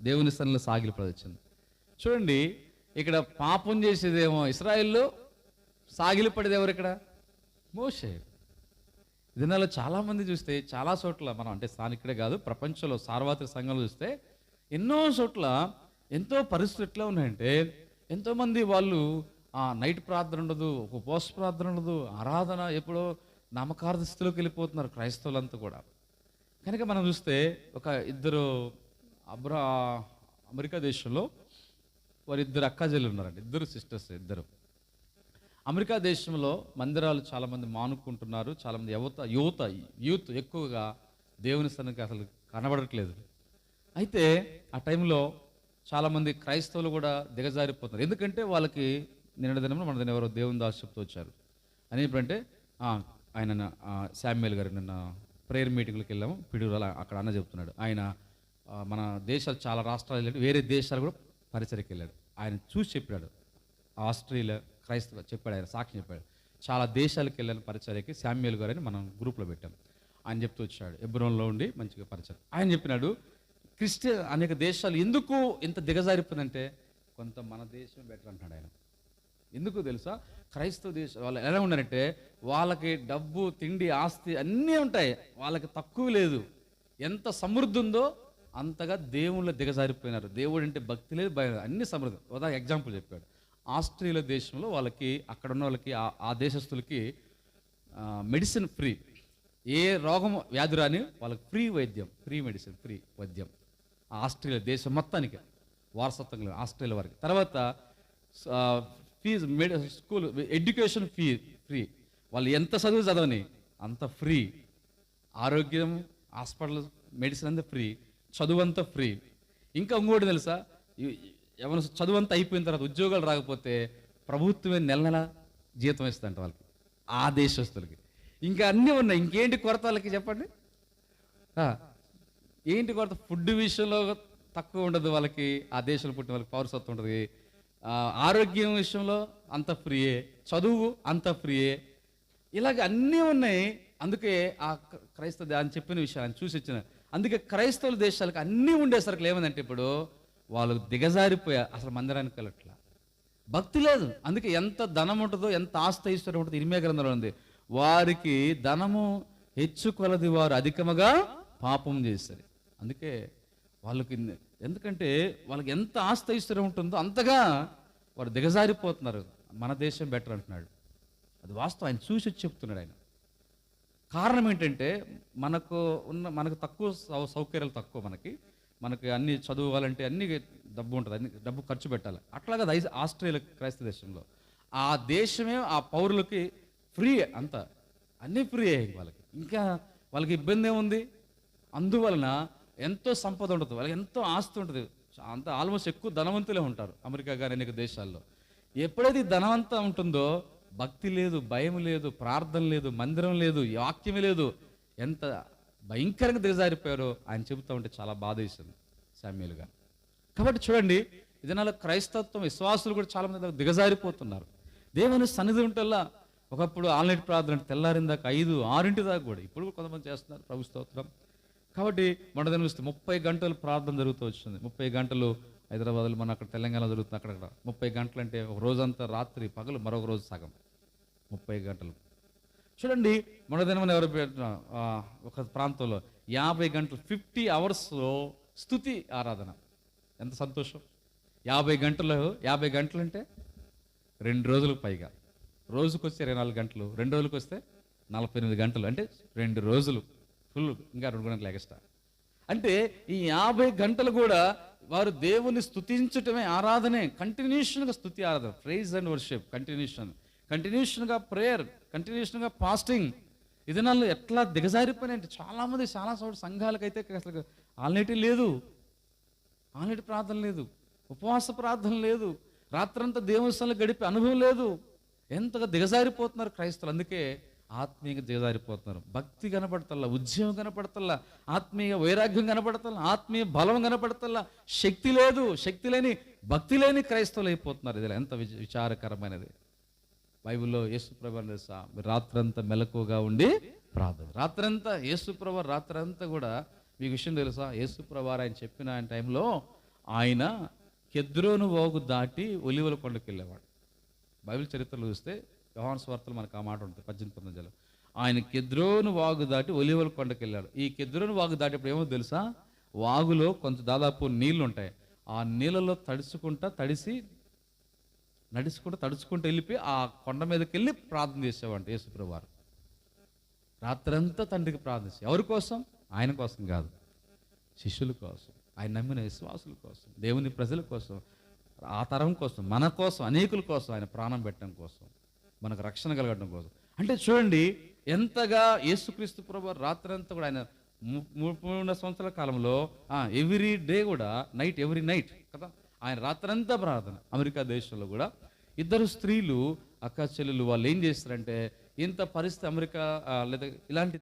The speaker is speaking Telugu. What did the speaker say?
దేవుని సన్నిధిలో సాగిలపడేది వచ్చింది. చూడండి, ఇక్కడ పాపం చేసేదేమో ఇశ్రాయేల్లో, సాగిలపడేది ఎవరు ఇక్కడ? మోషే. దినాల్లో చాలామంది చూస్తే చాలా చోట్ల మనం అంటే స్థానికుడే కాదు ప్రపంచంలో సార్వత్రిక సంఘంలో చూస్తే ఎన్నో చోట్ల ఎంతో పరిస్థితులు ఎట్లా ఉన్నాయంటే ఎంతోమంది వాళ్ళు నైట్ ప్రార్థన ఉండదు, ఉపవాస ప్రార్థన ఉండదు, ఆరాధన ఎప్పుడో నామకార్థ స్థితిలోకి వెళ్ళిపోతున్నారు క్రైస్తవులంతా కూడా. కనుక మనం చూస్తే ఒక ఇద్దరు అమెరికా దేశంలో వారిద్దరు అక్కాజీలు ఉన్నారండి, ఇద్దరు సిస్టర్స్ ఇద్దరు. అమెరికా దేశంలో మందిరాలు చాలామంది మానుకుంటున్నారు, చాలామంది యూత్ ఎక్కువగా దేవుని సన్నిధికి అసలు కనబడట్లేదు. అయితే ఆ టైంలో చాలామంది క్రైస్తవులు కూడా దిగజారిపోతున్నారు. ఎందుకంటే వాళ్ళకి నిన్న దినంలో మన దిన ఎవరో దేవుని దాసు చెప్తూ వచ్చారు అని ఎప్పుడంటే ఆయన శామ్యుయల్ గారు నిన్న ప్రేయర్ మీటింగ్లకు వెళ్ళాము పిడుగుల, అక్కడ అన్న చెప్తున్నాడు ఆయన మన దేశాలు చాలా రాష్ట్రాలు వెళ్ళాడు, వేరే దేశాలు కూడా పరిచయకి వెళ్ళాడు. ఆయన చూసి చెప్పాడు, ఆస్ట్రేలియా క్రైస్తవ చెప్పాడు, ఆయన సాక్షి చెప్పాడు, చాలా దేశాలకు వెళ్ళాను పరిచర్యకి. శామ్యుయల్ గారు అని మనం గ్రూప్లో పెట్టాం. ఆయన చెప్తూ వచ్చాడు, హెబ్రోన్లో ఉండి మంచిగా పరిచయం. ఆయన చెప్పినాడు క్రిస్టియన్ అనేక దేశాలు ఎందుకు ఇంత దిగజారిపోయిందంటే కొంత మన దేశం బెటర్ అంటున్నాడు ఆయన. ఎందుకు తెలుసా? క్రైస్తవ దేశం వాళ్ళు ఎలా ఉన్నారంటే వాళ్ళకి డబ్బు, తిండి, ఆస్తి అన్నీ ఉంటాయి, వాళ్ళకి తక్కువ లేదు. ఎంత సమృద్ధి ఉందో అంతగా దేవుళ్ళు దిగజారిపోయినారు. దేవుడు అంటే భక్తి లేదు, భయం లేదు, అన్ని సమృద్ధి. ఉదాహరణ ఎగ్జాంపుల్ చెప్పాడు, ఆస్ట్రేలియా దేశంలో వాళ్ళకి అక్కడ ఉన్న వాళ్ళకి ఆ దేశస్తులకి మెడిసిన్ ఫ్రీ, ఏ రోగం వ్యాధి రాని వాళ్ళకి ఫ్రీ వైద్యం, ఫ్రీ మెడిసిన్, ఫ్రీ వైద్యం ఆస్ట్రేలియా దేశం మొత్తానికి వారసత్వంగా ఆస్ట్రేలియా వారికి. తర్వాత ఫీజు స్కూల్ ఎడ్యుకేషన్ ఫ్రీ, వాళ్ళు ఎంత చదువు చదవని అంత ఫ్రీ, ఆరోగ్యం హాస్పిటల్ మెడిసిన్ అంతా ఫ్రీ, చదువు అంతా ఫ్రీ. ఇంకా ఇంకోటి తెలుసా, ఏమైనా చదువు అంతా అయిపోయిన తర్వాత ఉద్యోగాలు రాకపోతే ప్రభుత్వమే నెల నెల జీతం ఇస్తుందంట వాళ్ళకి, ఆ దేశస్తులకి. ఇంకా అన్నీ ఉన్నాయి, ఇంకేంటి కొరత వాళ్ళకి చెప్పండి? ఏంటి కొరత? ఫుడ్ విషయంలో తక్కువ ఉండదు వాళ్ళకి, ఆ దేశంలో పుట్టిన వాళ్ళకి పౌరసత్వం ఉంటుంది. ఆరోగ్యం విషయంలో అంత ఫ్రీయే, చదువు అంత ఫ్రీయే, ఇలాగ అన్నీ ఉన్నాయి. అందుకే ఆ క్రైస్తవ అని చెప్పిన విషయాన్ని చూసి వచ్చిన, అందుకే క్రైస్తవుల దేశాలకు అన్నీ ఉండేసరికి ఏమైందంటే ఇప్పుడు వాళ్ళు దిగజారిపోయా, అసలు మందిరానికి వెళ్ళట్లా, భక్తి లేదు. అందుకే ఎంత ధనం ఉంటుందో, ఎంత ఆస్తి ఐశ్వర్యం ఉంటుందో ఇర్మియా గ్రంథంలో ఉంది, వారికి ధనము హెచ్చు కొలది వారు అధికముగా పాపం చేస్తారు. అందుకే వాళ్ళకి, ఎందుకంటే వాళ్ళకి ఎంత ఆస్తి ఐశ్వర్యం ఉంటుందో అంతగా వారు దిగజారిపోతున్నారు. మన దేశం బెటర్ అంటున్నాడు, అది వాస్తవం, ఆయన చూసి చెప్తున్నాడు ఆయన. కారణం ఏంటంటే మనకు తక్కువ సౌకర్యాలు తక్కువ, మనకి అన్ని చదువుకోవాలంటే అన్ని డబ్బు ఉంటుంది, అన్ని డబ్బు ఖర్చు పెట్టాలి. అట్లాగా ఆస్ట్రేలియా క్రైస్తవ దేశంలో ఆ దేశమే ఆ పౌరులకి ఫ్రీ, అంత అన్నీ ఫ్రీ అయ్యాయి వాళ్ళకి. ఇంకా వాళ్ళకి ఇబ్బంది ఏముంది? అందువలన ఎంతో సంపద ఉంటుంది, వాళ్ళకి ఎంతో ఆస్తి ఉంటుంది, అంత ఆల్మోస్ట్ ఎక్కువ ధనవంతులే ఉంటారు అమెరికా కానీ అనేక దేశాల్లో. ఎప్పుడైతే ధనవంతం ఉంటుందో భక్తి లేదు, భయం లేదు, ప్రార్థన లేదు, మందిరం లేదు, వాక్యమే లేదు, ఎంత భయంకరంగా దిగజారిపోయారో ఆయన చెబుతూ ఉంటే చాలా బాధ వేసింది శామ్యుయల్గా. కాబట్టి చూడండి, ఇదనాలో క్రైస్తత్వం విశ్వాసులు కూడా చాలా మంది దిగజారిపోతున్నారు. దేవుని సన్నిధి ఉంటల్లా ఒకప్పుడు ఆన్లైన్ ప్రార్థన తెల్లారిందాక 5, 6 దాకా కూడా ఇప్పుడు కొంతమంది చేస్తున్నారు, ప్రభు స్తోత్రం. కాబట్టి మన దగ్గర చూస్తే 30 గంటలు ప్రార్థన జరుగుతూ వచ్చింది. 30 గంటలు హైదరాబాద్లో, మన అక్కడ తెలంగాణ జరుగుతుంది, అక్కడక్కడ 30 గంటలు అంటే ఒక రోజంతా రాత్రి పగలు, మరొక రోజు సగం, 30 గంటలు. చూడండి, మన దినం ఎవరు ఒక ప్రాంతంలో 50 గంటలు 50 అవర్స్లో స్తుతి ఆరాధన. ఎంత సంతోషం! 50 గంటలు అంటే 2 రోజులకు పైగా, రోజుకు వస్తే 24 గంటలు, 2 రోజులకు వస్తే 48 గంటలు, అంటే 2 రోజులు ఫుల్, ఇంకా 2 గంటలు ఎక్స్ట్రా. అంటే ఈ 50 గంటలు కూడా వారు దేవుని స్తుతించటమే ఆరాధనే, కంటిన్యూషన్గా స్తుతి ఆరాధన, ప్రైజ్ అండ్ వర్షిప్, కంటిన్యూషన్గా ప్రేయర్, కంటిన్యూషన్గా ఫాస్టింగ్. ఇది నాళ్ళు ఎట్లా దిగజారిపోయినాయంటే చాలామంది చాలా సంఘాలకైతే అసలు ఆల్నైట్ లేదు, ఆల్నైట్ ప్రార్థన లేదు, ఉపవాస ప్రార్థన లేదు, రాత్రంతా దేవుని స్థలంలో గడిపే అనుభవం లేదు. ఎంతగా దిగజారిపోతున్నారు క్రైస్తవులు. అందుకే ఆత్మీయంగా దిగజారిపోతున్నారు. భక్తి కనపడతల్లా, ఉద్యమం కనపడతల్లా, ఆత్మీయ వైరాగ్యం కనపడతల్లా, ఆత్మీయ బలం కనపడతల్లా, శక్తి లేదు, శక్తి లేని భక్తి లేని క్రైస్తవులు అయిపోతున్నారు. ఇది ఎంత విచారకరమైనది. బైబిల్లో యేసుప్రభు తెలుసా, మీరు రాత్రంతా మెలకువగా ఉండి ప్రార్థన, రాత్రంతా యేసుప్రభు రాత్రంతా కూడా. మీకు విషయం తెలుసా, యేసుప్రభు ఆయన చెప్పిన ఆయన టైంలో ఆయన కెద్రోను వాగు దాటి ఒలివల కొండకి వెళ్ళేవాడు. బైబిల్ చరిత్రలో చూస్తే యోహాను సువార్తలో మనకు ఆ మాట ఉంటుంది 18 ఆయన కెద్రోను వాగు దాటి ఒలివల కొండకి వెళ్ళాడు. ఈ కెద్రోను వాగు దాటప్పుడు ఏమో తెలుసా, వాగులో కొంచెం దాదాపు నీళ్లు ఉంటాయి. ఆ నీళ్ళలో తడుచుకుంటూ వెళ్ళిపోయి ఆ కొండ మీదకి వెళ్ళి ప్రార్థన చేసేవాడు యేసుప్రభువు వారు. రాత్రంతా తండ్రికి ప్రార్థించి, ఎవరి కోసం? ఆయన కోసం కాదు, శిష్యుల కోసం, ఆయన నమ్మిన విశ్వాసుల కోసం, దేవుని ప్రజల కోసం, ఆ తరం కోసం, మన కోసం, అనేకుల కోసం ఆయన ప్రాణం పెట్టడం కోసం, మనకు రక్షణ కలగడం కోసం. అంటే చూడండి ఎంతగా యేసుక్రీస్తు ప్రభు రాత్రంతా కూడా ఆయన 3 సంవత్సరాల కాలంలో ఎవ్రీ డే కూడా ఎవ్రీ నైట్ కదా, ఆయన రాత్రంతా ప్రార్థన. అమెరికా దేశంలో కూడా 2 స్త్రీలు అక్క చెల్లెలు వాళ్ళు ఏం చేస్తారంటే, ఇంత పరిస్థితి అమెరికా లేదా ఇలాంటి